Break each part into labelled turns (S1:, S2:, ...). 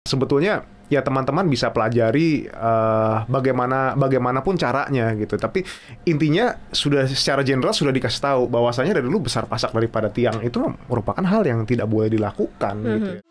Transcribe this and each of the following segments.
S1: Sebetulnya ya teman-teman bisa pelajari bagaimanapun caranya gitu. Tapi intinya sudah secara general sudah dikasih tahu bahwasanya dari dulu besar pasak daripada tiang itu merupakan hal yang tidak boleh dilakukan gitu ya.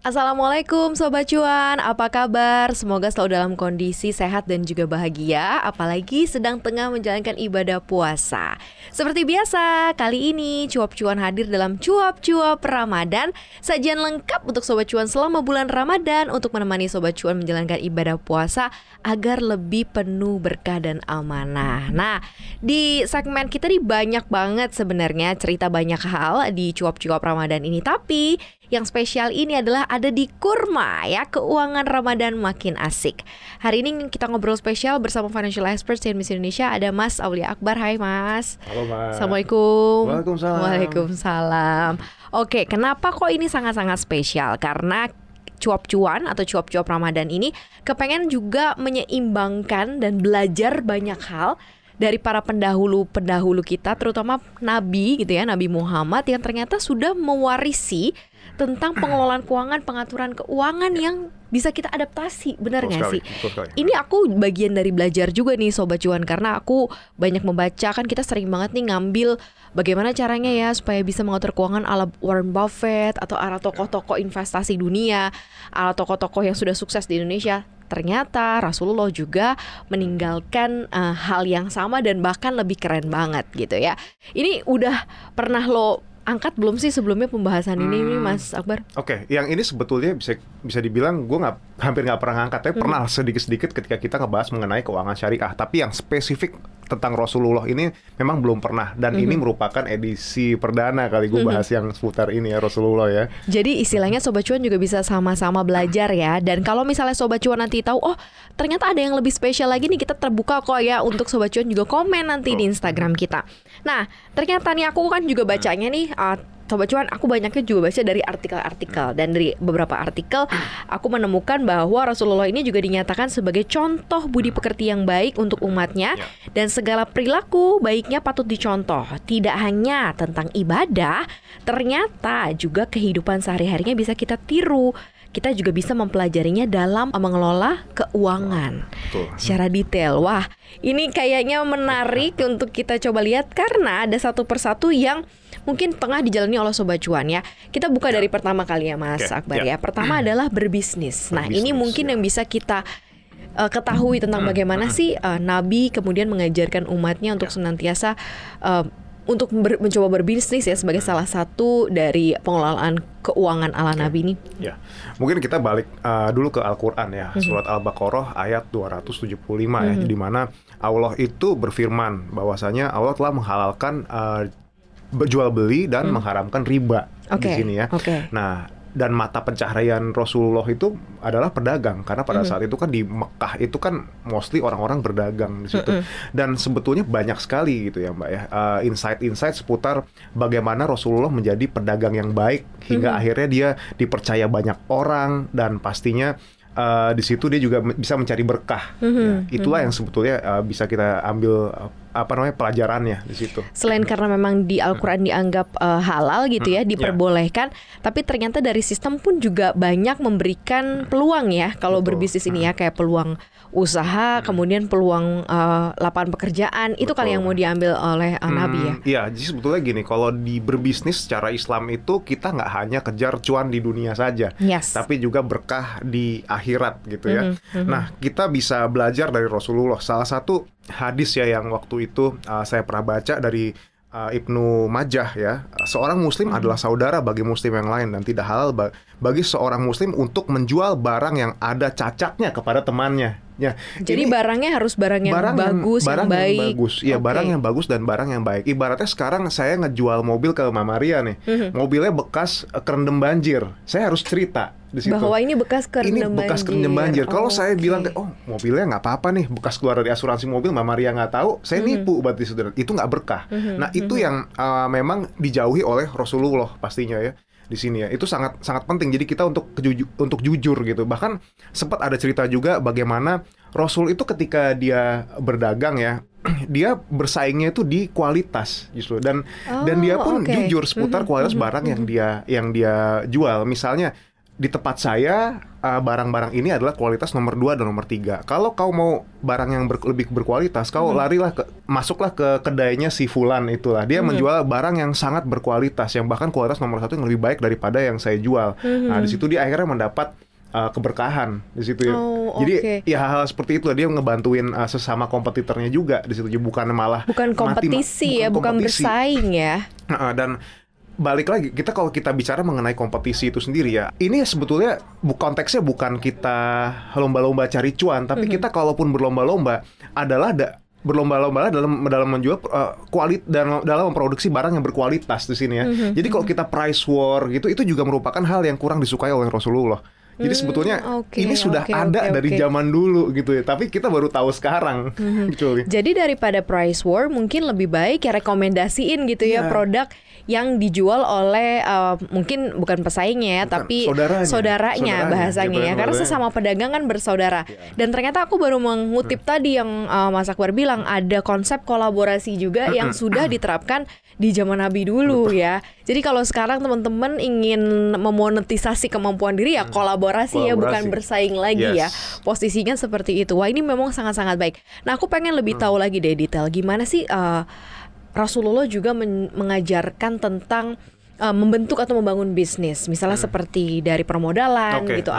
S2: Assalamualaikum Sobat Cuan, apa kabar? Semoga selalu dalam kondisi sehat dan juga bahagia, apalagi sedang tengah menjalankan ibadah puasa. Seperti biasa, kali ini Cuap Cuan hadir dalam Cuap-Cuap Ramadan. Sajian lengkap untuk Sobat Cuan selama bulan Ramadan untuk menemani Sobat Cuan menjalankan ibadah puasa agar lebih penuh berkah dan amanah. Nah, di segmen kita nih banyak banget sebenarnya cerita banyak hal di Cuap-Cuap Ramadan ini. Tapi yang spesial ini adalah ada di Kurma ya, keuangan Ramadan makin asik. Hari ini kita ngobrol spesial bersama financial expert CNBC Indonesia, ada Mas Aulia Akbar. Hai Mas.
S1: Halo Mas.
S2: Assalamualaikum.
S1: Waalaikumsalam.
S2: Waalaikumsalam. Oke, kenapa kok ini sangat-sangat spesial? Karena Cuap Cuan atau Cuap-Cuap Ramadan ini kepengen juga menyeimbangkan dan belajar banyak hal dari para pendahulu kita, terutama Nabi gitu ya, Nabi Muhammad yang ternyata sudah mewarisi tentang pengelolaan keuangan, pengaturan keuangan yang bisa kita adaptasi, benar nggak sih? Ini aku bagian dari belajar juga nih Sobat Cuan, karena aku banyak membaca, kan kita sering banget nih ngambil bagaimana caranya ya supaya bisa mengatur keuangan ala Warren Buffett atau ala tokoh-tokoh investasi dunia, ala tokoh-tokoh yang sudah sukses di Indonesia. Ternyata Rasulullah juga meninggalkan hal yang sama dan bahkan lebih keren banget gitu ya. Ini udah pernah lo angkat belum sih sebelumnya pembahasan ini nih Mas Akbar?
S1: Oke, yang ini sebetulnya bisa dibilang gue hampir nggak pernah ngangkat, tapi pernah sedikit-sedikit ketika kita ngebahas mengenai keuangan syariah. Tapi yang spesifik tentang Rasulullah ini memang belum pernah, dan ini merupakan edisi perdana kali gue bahas yang seputar ini ya, Rasulullah ya.
S2: Jadi istilahnya Sobat Cuan juga bisa sama-sama belajar ya. Dan kalau misalnya Sobat Cuan nanti tahu, oh ternyata ada yang lebih spesial lagi nih, kita terbuka kok ya untuk Sobat Cuan juga komen nanti di Instagram kita. Nah ternyata nih aku kan juga bacanya nih, Sobat Cuan, aku banyaknya juga baca dari artikel-artikel. Dan dari beberapa artikel aku menemukan bahwa Rasulullah ini juga dinyatakan sebagai contoh budi pekerti yang baik untuk umatnya. Dan segala perilaku baiknya patut dicontoh. Tidak hanya tentang ibadah, ternyata juga kehidupan sehari-harinya bisa kita tiru. Kita juga bisa mempelajarinya dalam mengelola keuangan secara detail. Wah, ini kayaknya menarik untuk kita coba lihat, karena ada satu persatu yang mungkin tengah dijalani oleh Sobat Cuan ya. Kita buka dari pertama kali ya Mas Akbar ya. Pertama adalah berbisnis. Nah ini mungkin yang bisa kita ketahui tentang bagaimana sih Nabi kemudian mengajarkan umatnya untuk senantiasa untuk mencoba berbisnis ya, sebagai salah satu dari pengelolaan keuangan ala Nabi ini.
S1: Ya, mungkin kita balik dulu ke Al-Quran ya, surat Al-Baqarah ayat 275 ya, di mana Allah itu berfirman bahwasanya Allah telah menghalalkan berjual beli dan mengharamkan riba di sini ya. Nah, dan mata pencaharian Rasulullah itu adalah pedagang, karena pada saat itu kan di Mekah itu kan mostly orang-orang berdagang di situ. Dan sebetulnya banyak sekali gitu ya Mbak ya, insight-insight seputar bagaimana Rasulullah menjadi pedagang yang baik hingga akhirnya dia dipercaya banyak orang, dan pastinya di situ dia juga bisa mencari berkah. Ya, itulah yang sebetulnya bisa kita ambil pelajarannya di situ.
S2: Selain karena memang di Al-Quran dianggap halal gitu ya, diperbolehkan, tapi ternyata dari sistem pun juga banyak memberikan peluang ya kalau berbisnis ini ya, kayak peluang usaha, kemudian peluang lapangan pekerjaan. Itu kali yang mau diambil oleh Nabi ya.
S1: Iya, jadi sebetulnya gini, kalau di berbisnis secara Islam itu kita nggak hanya kejar cuan di dunia saja, tapi juga berkah di akhirat gitu ya. Nah, kita bisa belajar dari Rasulullah. Salah satu hadis ya yang waktu itu saya pernah baca dari Ibnu Majah ya, seorang muslim adalah saudara bagi muslim yang lain, dan tidak halal bagi seorang muslim untuk menjual barang yang ada cacatnya kepada temannya. Ya,
S2: jadi barangnya harus barang yang bagus, yang baik.
S1: Iya, barang yang bagus dan barang yang baik. Ibaratnya sekarang saya ngejual mobil ke Mama Maria nih, mobilnya bekas kerendam banjir, saya harus cerita di situ
S2: bahwa ini bekas kerendam banjir.
S1: Kalau saya bilang, oh mobilnya nggak apa-apa nih, bekas keluar dari asuransi mobil, Mama Maria nggak tahu, saya nipu berarti saudara. Itu nggak berkah. Nah itu yang memang dijauhi oleh Rasulullah pastinya ya. Di sini ya, itu sangat penting. Jadi kita untuk jujur gitu. Bahkan sempat ada cerita juga bagaimana Rasul itu ketika dia berdagang ya, dia bersaingnya itu di kualitas justru, dan dia pun jujur seputar kualitas barang yang dia jual. Misalnya di tempat saya barang-barang ini adalah kualitas nomor 2 dan nomor 3. Kalau kau mau barang yang lebih berkualitas, kau masuklah ke kedainya si Fulan itulah. Dia menjual barang yang sangat berkualitas, yang bahkan kualitas nomor 1 yang lebih baik daripada yang saya jual. Nah, di situ dia akhirnya mendapat keberkahan di situ ya. Jadi ya hal-hal seperti itu dia ngebantuin sesama kompetitornya juga di situ, bukan kompetisi ya, bukan bersaing ya. Dan balik lagi, kalau kita bicara mengenai kompetisi itu sendiri ya, ini sebetulnya konteksnya bukan kita lomba-lomba cari cuan, tapi kita kalaupun berlomba-lomba adalah berlomba-lomba dalam menjual dalam memproduksi barang yang berkualitas di sini ya. Jadi kalau kita price war gitu, itu juga merupakan hal yang kurang disukai oleh Rasulullah. Jadi sebetulnya ini sudah ada dari zaman dulu gitu ya, tapi kita baru tahu sekarang. Gitu.
S2: Jadi daripada price war, mungkin lebih baik ya rekomendasiin gitu ya produk yang dijual oleh mungkin bukan pesaingnya ya, tapi saudaranya bahasanya gitu, ya, karena sesama pedagang kan bersaudara. Dan ternyata aku baru mengutip tadi yang Mas Akbar bilang, ada konsep kolaborasi juga yang sudah diterapkan di zaman Nabi dulu ya. Jadi kalau sekarang teman-teman ingin memonetisasi kemampuan diri ya kolaborasi ya, bukan bersaing lagi ya. Posisinya seperti itu. Wah, ini memang sangat-sangat baik. Nah, aku pengen lebih tahu lagi deh detail gimana sih Rasulullah juga mengajarkan tentang membentuk atau membangun bisnis, misalnya seperti dari permodalan gitu.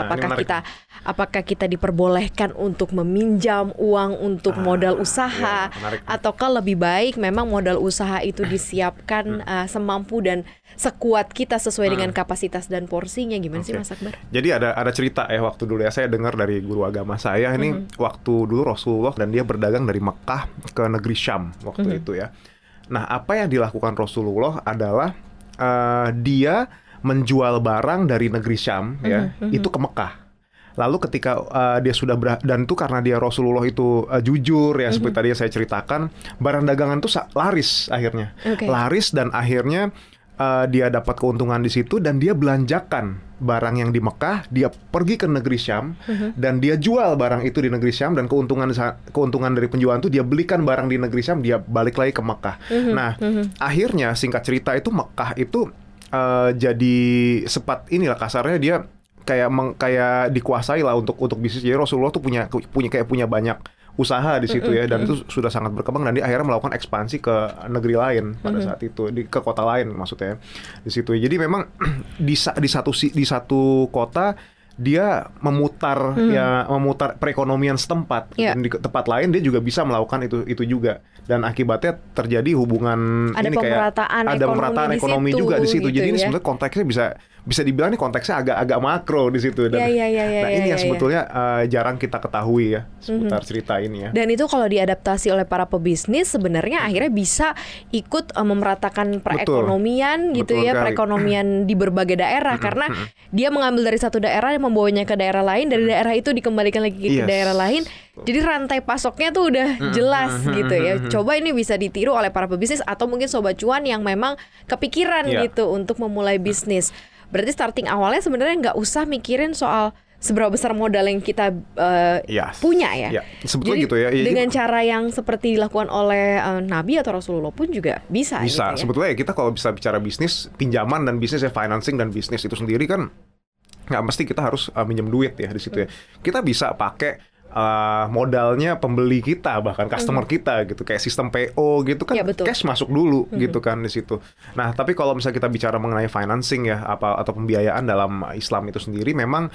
S2: Apakah kita diperbolehkan untuk meminjam uang untuk modal usaha, ataukah lebih baik memang modal usaha itu disiapkan semampu dan sekuat kita sesuai dengan kapasitas dan porsinya? Gimana sih Mas Akbar?
S1: Jadi ada cerita ya, waktu dulu ya saya dengar dari guru agama saya ini, waktu dulu Rasulullah dan dia berdagang dari Mekah ke negeri Syam waktu itu ya. Nah, apa yang dilakukan Rasulullah adalah dia menjual barang dari negeri Syam ya, itu ke Mekah. Lalu ketika dia sudah dan itu karena dia Rasulullah itu jujur ya, seperti tadi yang saya ceritakan, barang dagangan itu laris akhirnya. Laris, dan akhirnya dia dapat keuntungan di situ, dan dia belanjakan barang yang di Mekah, dia pergi ke negeri Syam dan dia jual barang itu di negeri Syam, dan keuntungan dari penjualan itu dia belikan barang di negeri Syam, dia balik lagi ke Mekah. Nah, akhirnya singkat cerita itu Mekah itu jadi inilah kasarnya, dia kayak dikuasai lah untuk bisnis. Jadi Rasulullah tuh punya banyak usaha di situ ya, dan itu sudah sangat berkembang, dan dia akhirnya melakukan ekspansi ke negeri lain pada saat itu, ke kota lain maksudnya di situ. Jadi memang di satu kota dia memutar perekonomian setempat, dan di tempat lain dia juga bisa melakukan itu juga, dan akibatnya terjadi hubungan
S2: ada pemerataan
S1: ekonomi juga di situ.
S2: Gitu
S1: jadi
S2: ya?
S1: ini sebenarnya konteksnya bisa dibilang ini konteksnya agak makro di situ, dan ini yang sebetulnya jarang kita ketahui ya seputar cerita ini ya.
S2: Dan itu kalau diadaptasi oleh para pebisnis sebenarnya akhirnya bisa ikut memeratakan perekonomian gitu ya, perekonomian di berbagai daerah, karena dia mengambil dari satu daerah yang membawanya ke daerah lain, dari daerah itu dikembalikan lagi ke daerah lain. Jadi rantai pasoknya tuh udah jelas gitu ya. Coba ini bisa ditiru oleh para pebisnis atau mungkin sobat cuan yang memang kepikiran gitu untuk memulai bisnis. Berarti starting awalnya sebenarnya nggak usah mikirin soal seberapa besar modal yang kita punya ya.
S1: Sebetulnya
S2: jadi,
S1: gitu ya.
S2: Dengan cara yang seperti dilakukan oleh Nabi atau Rasulullah pun juga bisa. Gitu ya?
S1: Sebetulnya kita kalau bisa bicara bisnis, pinjaman dan bisnis ya, financing dan bisnis itu sendiri kan nggak mesti kita harus minjem duit ya di situ ya. Kita bisa pakai modalnya pembeli kita, bahkan customer kita gitu, kayak sistem PO gitu kan, cash masuk dulu gitu kan di situ. Nah, tapi kalau misalnya kita bicara mengenai financing ya, atau pembiayaan dalam Islam itu sendiri, memang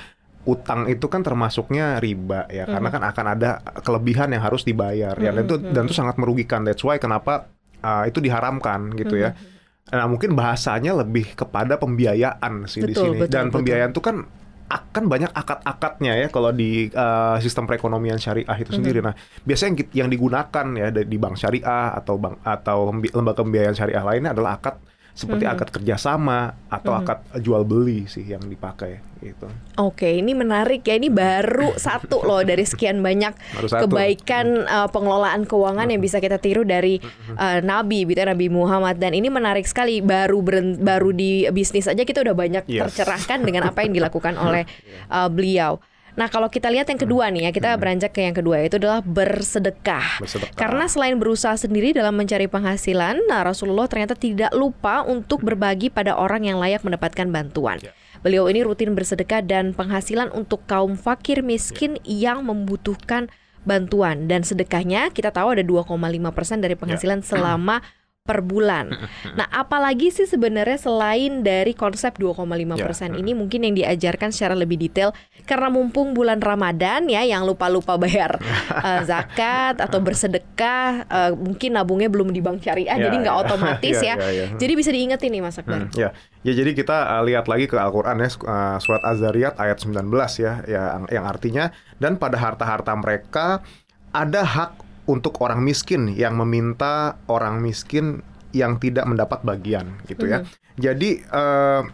S1: utang itu kan termasuknya riba ya, karena kan akan ada kelebihan yang harus dibayar ya, dan itu sangat merugikan. That's why kenapa itu diharamkan gitu ya. Nah, mungkin bahasanya lebih kepada pembiayaan sih di sini. Dan pembiayaan itu kan akan banyak akad-akadnya ya kalau di sistem perekonomian syariah itu sendiri. Nah, biasanya yang digunakan ya di bank syariah atau lembaga pembiayaan syariah lainnya adalah akad seperti akad kerjasama atau akad jual beli sih yang dipakai gitu.
S2: Oke, ini menarik ya. Ini baru satu loh dari sekian banyak kebaikan pengelolaan keuangan yang bisa kita tiru dari Nabi Muhammad. Dan ini menarik sekali. Baru di bisnis aja kita udah banyak tercerahkan dengan apa yang dilakukan oleh beliau. Nah, kalau kita lihat yang kedua nih ya, kita beranjak ke yang kedua, itu adalah bersedekah. Karena selain berusaha sendiri dalam mencari penghasilan, nah Rasulullah ternyata tidak lupa untuk berbagi pada orang yang layak mendapatkan bantuan. Beliau ini rutin bersedekah dan penghasilan untuk kaum fakir miskin yang membutuhkan bantuan. Dan sedekahnya kita tahu ada 2,5% dari penghasilan selama per bulan. Nah, apalagi sih sebenarnya selain dari konsep 2,5% ini mungkin yang diajarkan secara lebih detail, karena mumpung bulan Ramadan ya, yang lupa-lupa bayar zakat atau bersedekah, mungkin nabungnya belum di bank syariah, jadi nggak otomatis ya. Jadi bisa diingetin nih Mas Akbar.
S1: Ya, jadi kita lihat lagi ke Al-Quran ya, surat Az-Zariyat ayat 19 ya, yang artinya, dan pada harta-harta mereka ada hak untuk orang miskin yang meminta orang miskin yang tidak mendapat bagian gitu ya. Jadi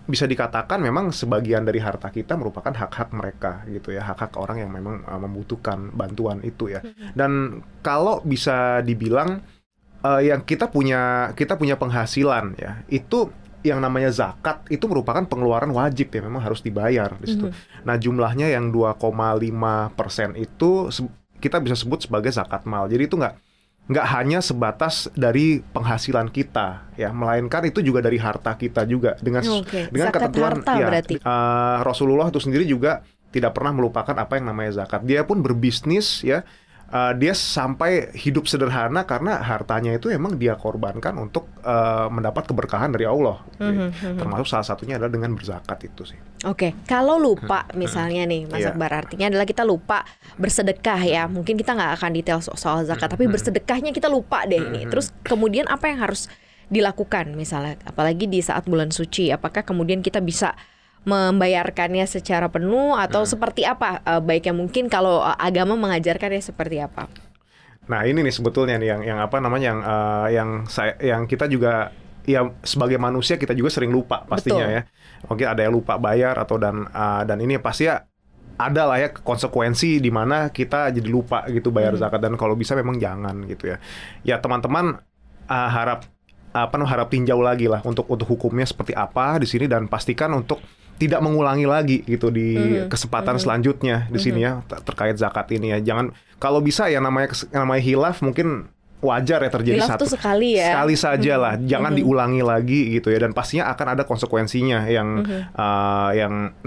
S1: bisa dikatakan memang sebagian dari harta kita merupakan hak-hak mereka gitu ya, hak-hak orang yang memang membutuhkan bantuan itu ya. Dan kalau bisa dibilang yang kita punya penghasilan ya, itu yang namanya zakat itu merupakan pengeluaran wajib ya, memang harus dibayar di situ. Nah, jumlahnya yang 2,5% itu kita bisa sebut sebagai zakat mal. Jadi itu nggak hanya sebatas dari penghasilan kita ya, melainkan itu juga dari harta kita juga dengan
S2: zakat
S1: ketentuan
S2: harta,
S1: ya.
S2: Berarti
S1: Rasulullah itu sendiri juga tidak pernah melupakan apa yang namanya zakat. Dia pun berbisnis ya. Dia sampai hidup sederhana karena hartanya itu emang dia korbankan untuk mendapat keberkahan dari Allah. Termasuk salah satunya adalah dengan berzakat itu sih.
S2: Oke, kalau lupa misalnya nih Mas Akbar, artinya adalah kita lupa bersedekah ya. Mungkin kita nggak akan detail soal zakat, tapi bersedekahnya kita lupa deh ini. Terus kemudian apa yang harus dilakukan misalnya, apalagi di saat bulan suci? Apakah kemudian kita bisa membayarkannya secara penuh atau seperti apa baiknya, mungkin kalau agama mengajarkannya seperti apa?
S1: Nah, ini nih sebetulnya nih yang apa namanya yang kita juga ya sebagai manusia kita juga sering lupa pastinya. Betul. Ya. Mungkin ada yang lupa bayar atau dan ini pasti ya ada lah ya konsekuensi di mana kita jadi lupa gitu bayar zakat, dan kalau bisa memang jangan gitu ya. Ya teman-teman harap tinjau lagi lah untuk hukumnya seperti apa di sini, dan pastikan untuk tidak mengulangi lagi gitu di kesempatan selanjutnya di sini ya terkait zakat ini ya. Jangan, kalau bisa ya namanya hilaf mungkin wajar ya terjadi
S2: hilaf tuh sekali
S1: saja lah, jangan diulangi lagi gitu ya, dan pastinya akan ada konsekuensinya yang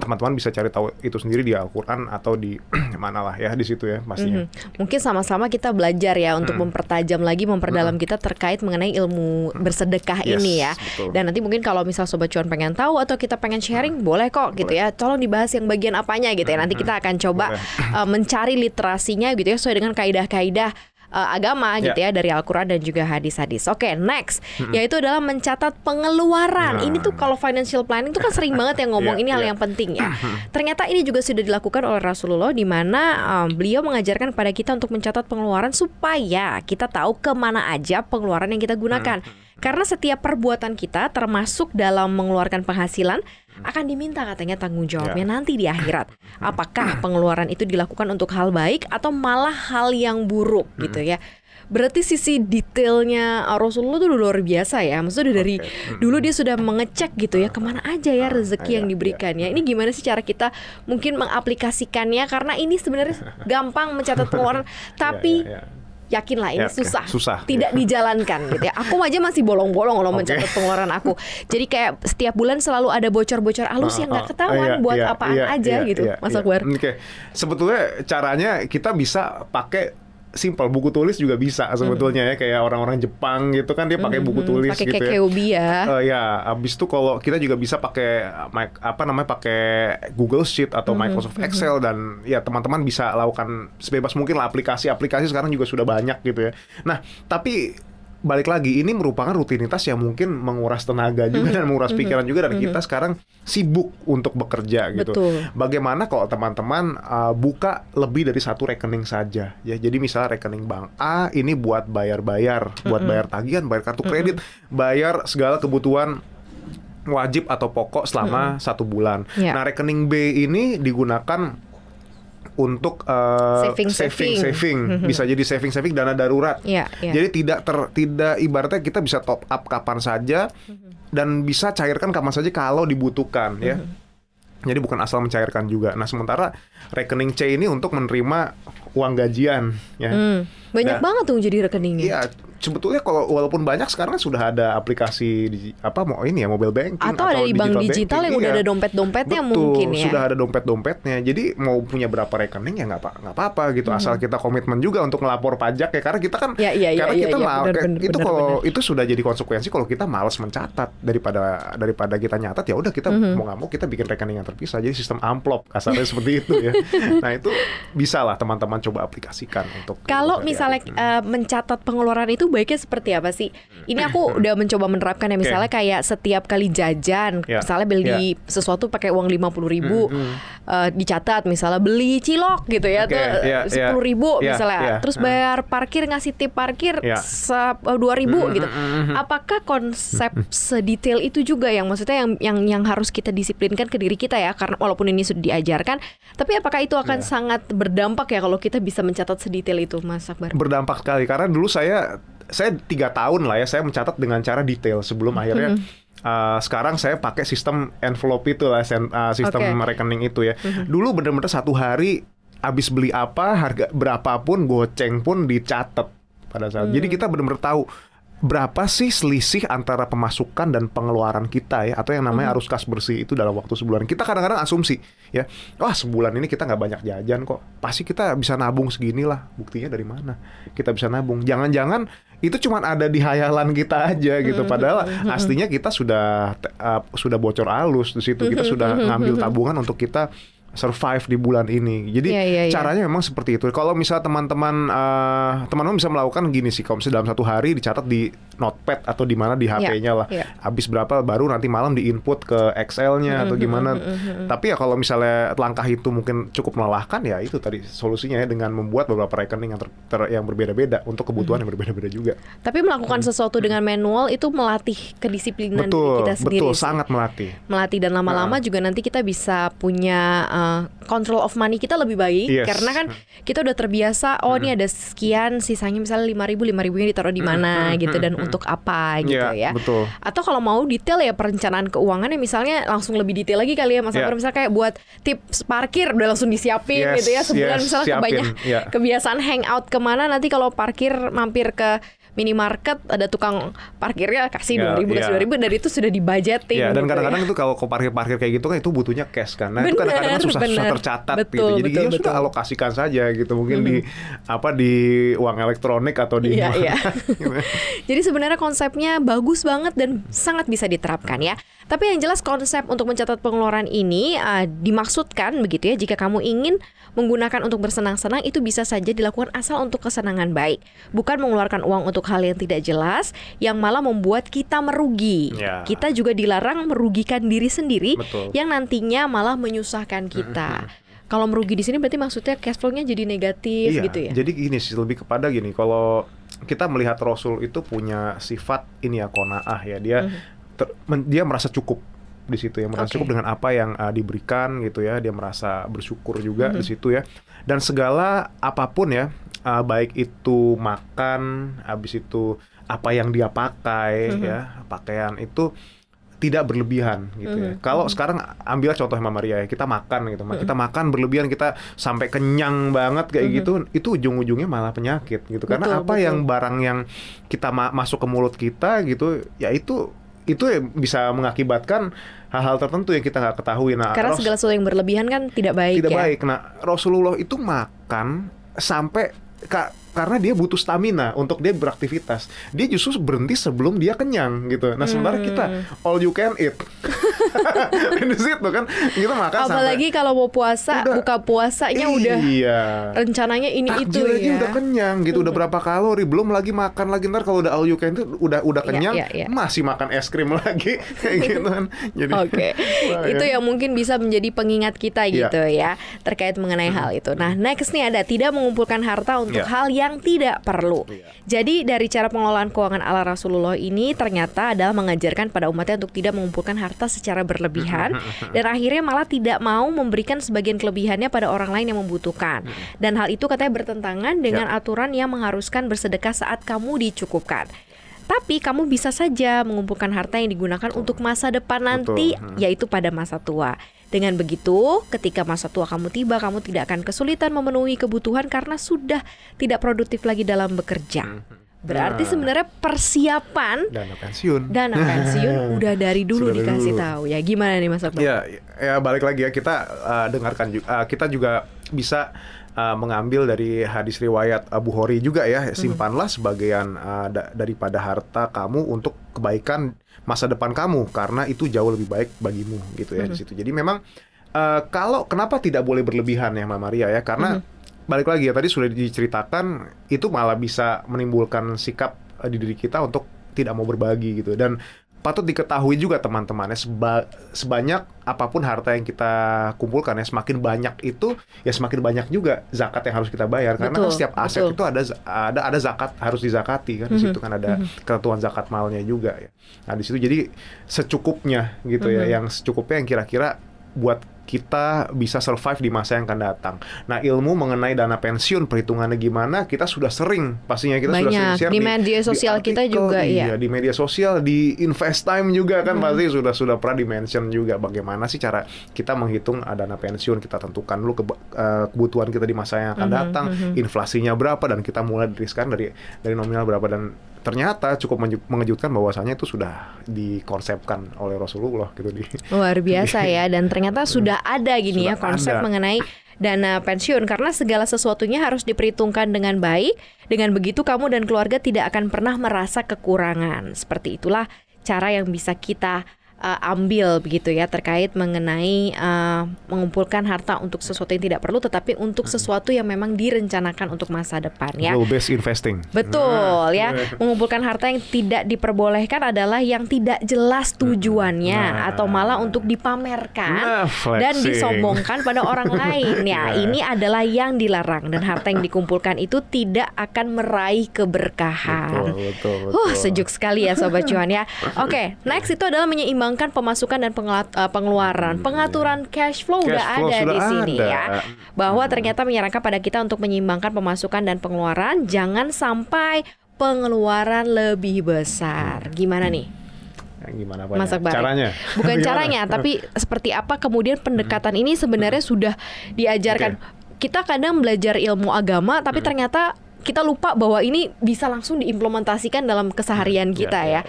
S1: teman-teman bisa cari tahu itu sendiri di Al-Quran atau di mana lah ya di situ ya pastinya.
S2: Mungkin sama-sama kita belajar ya untuk mempertajam lagi, memperdalam kita terkait mengenai ilmu bersedekah ini ya. Betul. Dan nanti mungkin kalau misal Sobat Cuan pengen tahu atau kita pengen sharing, boleh kok gitu ya, tolong dibahas yang bagian apanya gitu ya. Nanti kita akan coba mencari literasinya gitu ya sesuai dengan kaidah-kaidah agama gitu ya, dari Al-Quran dan juga hadis-hadis. Oke, next yaitu adalah mencatat pengeluaran. Ini tuh kalau financial planning tuh kan sering banget yang ngomong ini hal yang penting ya. Ternyata ini juga sudah dilakukan oleh Rasulullah, di mana beliau mengajarkan pada kita untuk mencatat pengeluaran supaya kita tahu kemana aja pengeluaran yang kita gunakan. Karena setiap perbuatan kita termasuk dalam mengeluarkan penghasilan akan diminta katanya tanggung jawabnya nanti di akhirat. Apakah pengeluaran itu dilakukan untuk hal baik atau malah hal yang buruk gitu ya. Berarti sisi detailnya Rasulullah tuh luar biasa ya. Maksudnya dari dulu dia sudah mengecek gitu ya, kemana aja ya rezeki yang diberikan ya. Ini gimana sih cara kita mungkin mengaplikasikannya, karena ini sebenarnya gampang mencatat pengeluaran, tapi yakinlah ini susah. Tidak dijalankan gitu ya. Aku aja masih bolong-bolong kalau mencatat pengeluaran aku. Jadi kayak setiap bulan selalu ada bocor-bocor halus yang nggak ketahuan buat apaan aja gitu, Mas Akbar.
S1: Sebetulnya caranya kita bisa pakai simple, buku tulis juga bisa sebetulnya ya, kayak orang-orang Jepang gitu kan dia pakai buku tulis
S2: pakai
S1: gitu
S2: Kekeobi ya.
S1: Abis itu kalau kita juga bisa pakai pakai Google Sheet atau Microsoft Excel, dan ya teman-teman bisa lakukan sebebas mungkin lah. Aplikasi sekarang juga sudah banyak gitu ya. Nah, tapi balik lagi, ini merupakan rutinitas yang mungkin menguras tenaga juga dan menguras pikiran juga, dan kita sekarang sibuk untuk bekerja gitu.
S2: Betul.
S1: Bagaimana kalau teman-teman buka lebih dari satu rekening saja ya. Jadi misalnya rekening bank A ini buat bayar-bayar, buat bayar tagihan, bayar kartu kredit, bayar segala kebutuhan wajib atau pokok selama 1 bulan. Nah, rekening B ini digunakan untuk saving. Bisa jadi saving dana darurat. Jadi tidak ibaratnya kita bisa top up kapan saja dan bisa cairkan kapan saja kalau dibutuhkan ya. Jadi bukan asal mencairkan juga. Nah, sementara rekening C ini untuk menerima uang gajian ya.
S2: Banyak banget tuh jadi rekeningnya.
S1: Iya, sebetulnya kalau walaupun banyak sekarang sudah ada aplikasi mobile banking
S2: atau ada di bank digital yang udah ada dompet-dompetnya.
S1: Betul,
S2: mungkin ya.
S1: Sudah ada dompet-dompetnya. Jadi mau punya berapa rekening ya nggak apa-apa gitu. Asal kita komitmen juga untuk ngelapor pajak ya, karena kita kan itu sudah jadi konsekuensi kalau kita malas mencatat daripada kita nyatat, ya udah kita mau nggak mau kita bikin rekening yang terpisah. Jadi sistem amplop kasarnya seperti itu ya. Nah, itu bisa lah teman-teman coba aplikasikan untuk
S2: kalau misalnya mencatat pengeluaran itu baiknya seperti apa sih? Ini aku udah mencoba menerapkan ya, misalnya kayak setiap kali jajan, misalnya beli sesuatu pakai uang 50.000, dicatat misalnya beli cilok gitu ya, 10.000 misalnya, terus bayar parkir, ngasih tip parkir 2.000 gitu. Apakah konsep sedetail itu juga yang maksudnya yang harus kita disiplinkan ke diri kita ya? Karena walaupun ini sudah diajarkan, tapi apakah itu akan sangat berdampak ya kalau kita bisa mencatat sedetail itu, Mas Akbar?
S1: Berdampak sekali, karena dulu saya 3 tahun lah ya saya mencatat dengan cara detail sebelum akhirnya sekarang saya pakai sistem envelope itu lah, sistem rekening itu ya. Dulu bener-bener satu hari habis beli apa, harga berapapun, goceng pun dicatat pada saat. Jadi kita bener-bener tahu berapa sih selisih antara pemasukan dan pengeluaran kita ya, atau yang namanya arus kas bersih itu dalam waktu sebulan. Kita kadang-kadang asumsi ya, wah sebulan ini kita nggak banyak jajan kok, pasti kita bisa nabung segini lah. Buktinya dari mana kita bisa nabung? Jangan-jangan itu cuma ada di hayalan kita aja gitu, padahal aslinya kita sudah bocor halus di situ. Kita sudah ngambil tabungan untuk kita survive di bulan ini. Jadi caranya memang seperti itu. Kalau misal teman-teman bisa melakukan gini sih, kalau misalnya dalam satu hari dicatat di notepad atau di mana di HP-nya lah. Habis berapa baru nanti malam di-input ke Excel-nya atau gimana. Tapi ya kalau misalnya langkah itu mungkin cukup melelahkan, ya itu tadi solusinya ya, dengan membuat beberapa rekening yang berbeda-beda untuk kebutuhan yang berbeda-beda juga.
S2: Tapi melakukan sesuatu dengan manual itu melatih kedisiplinan diri kita sendiri.
S1: Betul, sangat melatih.
S2: Dan lama-lama juga nanti kita bisa punya control of money kita lebih baik, karena kan kita udah terbiasa, ini ada sekian, sisanya misalnya 5.000-nya ditaruh di mana gitu, dan untuk apa gitu ya.
S1: Betul.
S2: Atau kalau mau detail ya perencanaan keuangannya, misalnya langsung lebih detail lagi kali ya Mas Akbar, misalnya kayak buat tips parkir udah langsung disiapin gitu ya sebulan, misalnya kebanyak kebiasaan hangout kemana, nanti kalau parkir mampir ke minimarket ada tukang parkirnya kasih 2.000 kasih 2.000, dari itu sudah dibudgeting.
S1: Dan kadang-kadang itu kalau parkir kayak gitu kan itu butuhnya cash kan. Nah, itu kadang-kadang susah tercatat gitu. Jadi ya sudah alokasikan saja gitu. Mungkin di uang elektronik atau di
S2: Jadi sebenarnya konsepnya bagus banget dan sangat bisa diterapkan ya. Tapi yang jelas konsep untuk mencatat pengeluaran ini dimaksudkan begitu ya, jika kamu ingin menggunakan untuk bersenang-senang, itu bisa saja dilakukan asal untuk kesenangan baik, bukan mengeluarkan uang untuk hal yang tidak jelas yang malah membuat kita merugi. Kita juga dilarang merugikan diri sendiri. Yang nantinya malah menyusahkan kita. Kalau merugi di sini berarti maksudnya cash flow-nya jadi negatif gitu ya.
S1: Jadi gini sih, lebih kepada gini, kalau kita melihat Rasul itu punya sifat ini ya, qanaah ya, dia merasa cukup di situ ya, merasa cukup dengan apa yang diberikan gitu ya. Dia merasa bersyukur juga di situ ya. Dan segala apapun ya, baik itu makan, habis itu apa yang dia pakai ya, pakaian itu tidak berlebihan gitu ya. Kalau sekarang ambil contoh Mama Maria ya, kita makan gitu, kita makan berlebihan, kita sampai kenyang banget kayak gitu, itu ujung-ujungnya malah penyakit gitu. Karena yang barang yang kita masuk ke mulut kita gitu, ya itu ya bisa mengakibatkan hal-hal tertentu yang kita nggak ketahui. Nah,
S2: karena segala sesuatu yang berlebihan kan tidak baik.
S1: Nah, Rasulullah itu makan sampai karena dia butuh stamina untuk dia beraktivitas. Dia justru berhenti sebelum dia kenyang gitu. Nah, sementara kita all you can eat. Di situ kan kita makan
S2: apalagi sampai, kalau mau puasa, buka puasanya udah rencananya ini itu ya.
S1: Udah kenyang gitu, udah berapa kalori, belum lagi makan lagi. Ntar kalau udah all you can itu udah kenyang, masih makan es krim lagi kayak gitu kan. Jadi
S2: itu yang mungkin bisa menjadi pengingat kita gitu ya, terkait mengenai hal itu. Nah, next nih ada tidak mengumpulkan harta untuk hal yang tidak perlu. Jadi dari cara pengelolaan keuangan ala Rasulullah ini ternyata adalah mengajarkan pada umatnya untuk tidak mengumpulkan harta secara berlebihan, dan akhirnya malah tidak mau memberikan sebagian kelebihannya pada orang lain yang membutuhkan. Dan hal itu katanya bertentangan dengan aturan yang mengharuskan bersedekah saat kamu dicukupkan. Tapi kamu bisa saja mengumpulkan harta yang digunakan untuk masa depan nanti, yaitu pada masa tua. Dengan begitu, ketika masa tua kamu tiba, kamu tidak akan kesulitan memenuhi kebutuhan karena sudah tidak produktif lagi dalam bekerja. Berarti sebenarnya persiapan
S1: dana pensiun
S2: udah dari dulu dikasih tahu ya. Gimana nih Mas Akbar?
S1: Ya balik lagi ya, kita dengarkan juga, kita juga bisa mengambil dari hadis riwayat Abu Hori juga ya, simpanlah sebagian daripada harta kamu untuk kebaikan masa depan kamu karena itu jauh lebih baik bagimu gitu ya di situ. Jadi memang kalau kenapa tidak boleh berlebihan ya Mbak Maria ya, karena balik lagi ya, tadi sudah diceritakan itu malah bisa menimbulkan sikap di diri kita untuk tidak mau berbagi gitu. Dan patut diketahui juga teman-teman ya, sebanyak apapun harta yang kita kumpulkan ya, semakin banyak itu ya semakin banyak juga zakat yang harus kita bayar. Karena kan setiap aset itu ada zakat, harus dizakati kan. Di situ kan ada ketentuan zakat malnya juga ya. Nah di situ jadi secukupnya gitu ya, yang secukupnya yang kira-kira buat kita bisa survive di masa yang akan datang. Nah ilmu mengenai dana pensiun, perhitungannya gimana, kita sudah sering, pastinya kita sudah sering share
S2: di media sosial di artikel, kita juga
S1: iya, di media sosial, di Investime juga kan pasti sudah pernah di-mention juga bagaimana sih cara kita menghitung dana pensiun. Kita tentukan dulu kebutuhan kita di masa yang akan datang, inflasinya berapa, dan kita mulai dari sekarang dari nominal berapa. Dan ternyata cukup mengejutkan bahwasanya itu sudah dikonsepkan oleh Rasulullah gitu
S2: luar biasa ya. Dan ternyata sudah ada gini ya konsep mengenai dana pensiun, karena segala sesuatunya harus diperhitungkan dengan baik. Dengan begitu kamu dan keluarga tidak akan pernah merasa kekurangan. Seperti itulah cara yang bisa kita ambil begitu ya, terkait mengenai mengumpulkan harta untuk sesuatu yang tidak perlu, tetapi untuk sesuatu yang memang direncanakan untuk masa depan ya.
S1: Goal based investing.
S2: Betul ya. Mengumpulkan harta yang tidak diperbolehkan adalah yang tidak jelas tujuannya atau malah untuk dipamerkan dan disombongkan pada orang lain ya. Ini adalah yang dilarang, dan harta yang dikumpulkan itu tidak akan meraih keberkahan.
S1: Betul.
S2: Sejuk sekali ya Sobat Cuan ya. Oke, next itu adalah menyeimbangkan pemasukan dan pengeluaran. Pengaturan cash flow udah ada di sini ya. Bahwa ternyata menyarankan pada kita untuk menyeimbangkan pemasukan dan pengeluaran, jangan sampai pengeluaran lebih besar. Gimana nih?
S1: Gimana
S2: Mas Akbar?
S1: Caranya?
S2: Bukan caranya, tapi seperti apa kemudian pendekatan ini sebenarnya sudah diajarkan. Kita kadang belajar ilmu agama, tapi ternyata kita lupa bahwa ini bisa langsung diimplementasikan dalam keseharian kita ya.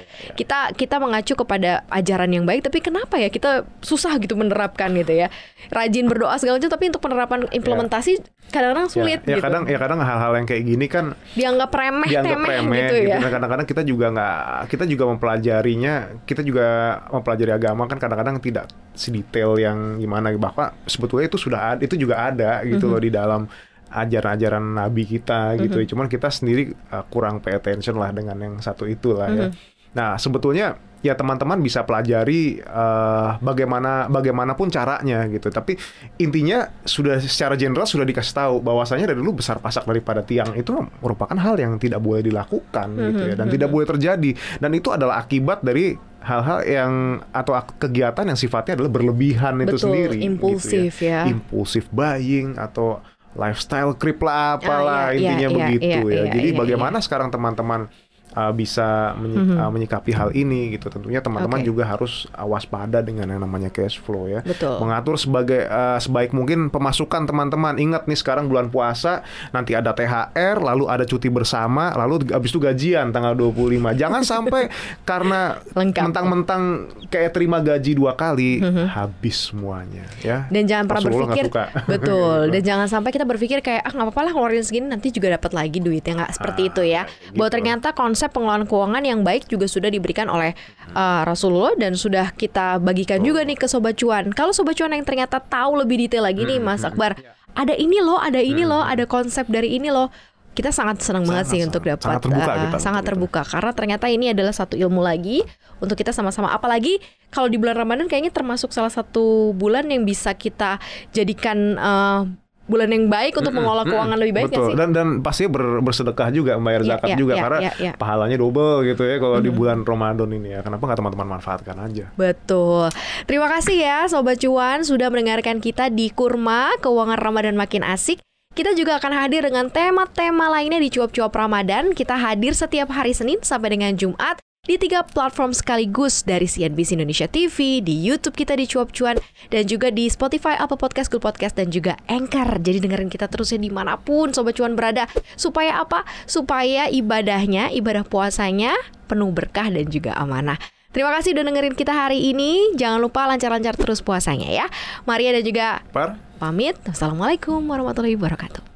S2: Kita mengacu kepada ajaran yang baik, tapi kenapa ya kita susah gitu menerapkan gitu ya. Rajin berdoa segala macam, tapi untuk penerapan implementasi kadang-kadang sulit gitu.
S1: Kadang hal-hal yang kayak gini kan
S2: dianggap remeh gitu ya.
S1: Kadang-kadang kita juga mempelajari agama kan kadang-kadang tidak sedetail yang gimana, bahkan sebetulnya itu juga ada gitu loh di dalam ajaran-ajaran Nabi kita gitu. Cuman kita sendiri kurang pay attention lah dengan yang satu itulah ya. Nah sebetulnya ya teman-teman bisa pelajari bagaimanapun caranya gitu. Tapi intinya sudah secara general sudah dikasih tahu bahwasanya dari dulu besar pasak daripada tiang itu merupakan hal yang tidak boleh dilakukan gitu ya, dan tidak boleh terjadi. Dan itu adalah akibat dari hal-hal yang atau kegiatan yang sifatnya adalah berlebihan. Betul, itu sendiri.
S2: Impulsif gitu ya.
S1: Impulsif buying atau lifestyle creep lah apalah intinya begitu ya. Jadi bagaimana sekarang teman-teman bisa menyikapi hal ini gitu. Tentunya teman-teman juga harus waspada dengan yang namanya cash flow ya.
S2: Betul.
S1: Mengatur sebaik mungkin pemasukan teman-teman. Ingat nih sekarang bulan puasa, nanti ada THR, lalu ada cuti bersama, lalu habis itu gajian tanggal 25. Jangan sampai karena mentang-mentang kayak terima gaji 2 kali habis semuanya ya.
S2: Dan jangan pernah berpikir betul. Dan jangan sampai kita berpikir kayak nggak apa-apa lah ngeluarin segini nanti juga dapat lagi duitnya, nggak seperti itu ya. Gitu. Bahwa ternyata konsep pengelolaan keuangan yang baik juga sudah diberikan oleh Rasulullah dan sudah kita bagikan juga nih ke Sobat Cuan. Kalau Sobat Cuan yang ternyata tahu lebih detail lagi nih Mas Akbar, ada ini loh, ada konsep dari ini loh. Kita sangat senang banget sih untuk dapat sangat terbuka karena ternyata ini adalah satu ilmu lagi untuk kita sama-sama. Apalagi kalau di bulan Ramadan kayaknya termasuk salah satu bulan yang bisa kita jadikan bulan yang baik untuk mengelola keuangan lebih baik.
S1: Betul.
S2: Gak sih?
S1: Dan pasti bersedekah juga, membayar zakat juga karena pahalanya double gitu ya kalau di bulan Ramadan ini ya. Kenapa nggak teman-teman manfaatkan aja?
S2: Betul. Terima kasih ya Sobat Cuan sudah mendengarkan kita di Kurma Keuangan Ramadan Makin Asik. Kita juga akan hadir dengan tema-tema lainnya di Cuap-Cuap Ramadan. Kita hadir setiap hari Senin sampai dengan Jumat di 3 platform sekaligus, dari CNBC Indonesia TV, di YouTube kita di Cuap Cuan, dan juga di Spotify, Apple Podcast, Google Podcast, dan juga Anchor. Jadi dengerin kita terusnya dimanapun Sobat Cuan berada. Supaya apa? Supaya ibadah puasanya penuh berkah dan juga amanah. Terima kasih udah dengerin kita hari ini. Jangan lupa lancar-lancar terus puasanya ya. Maria dan juga
S1: Par,
S2: pamit. Wassalamualaikum warahmatullahi wabarakatuh.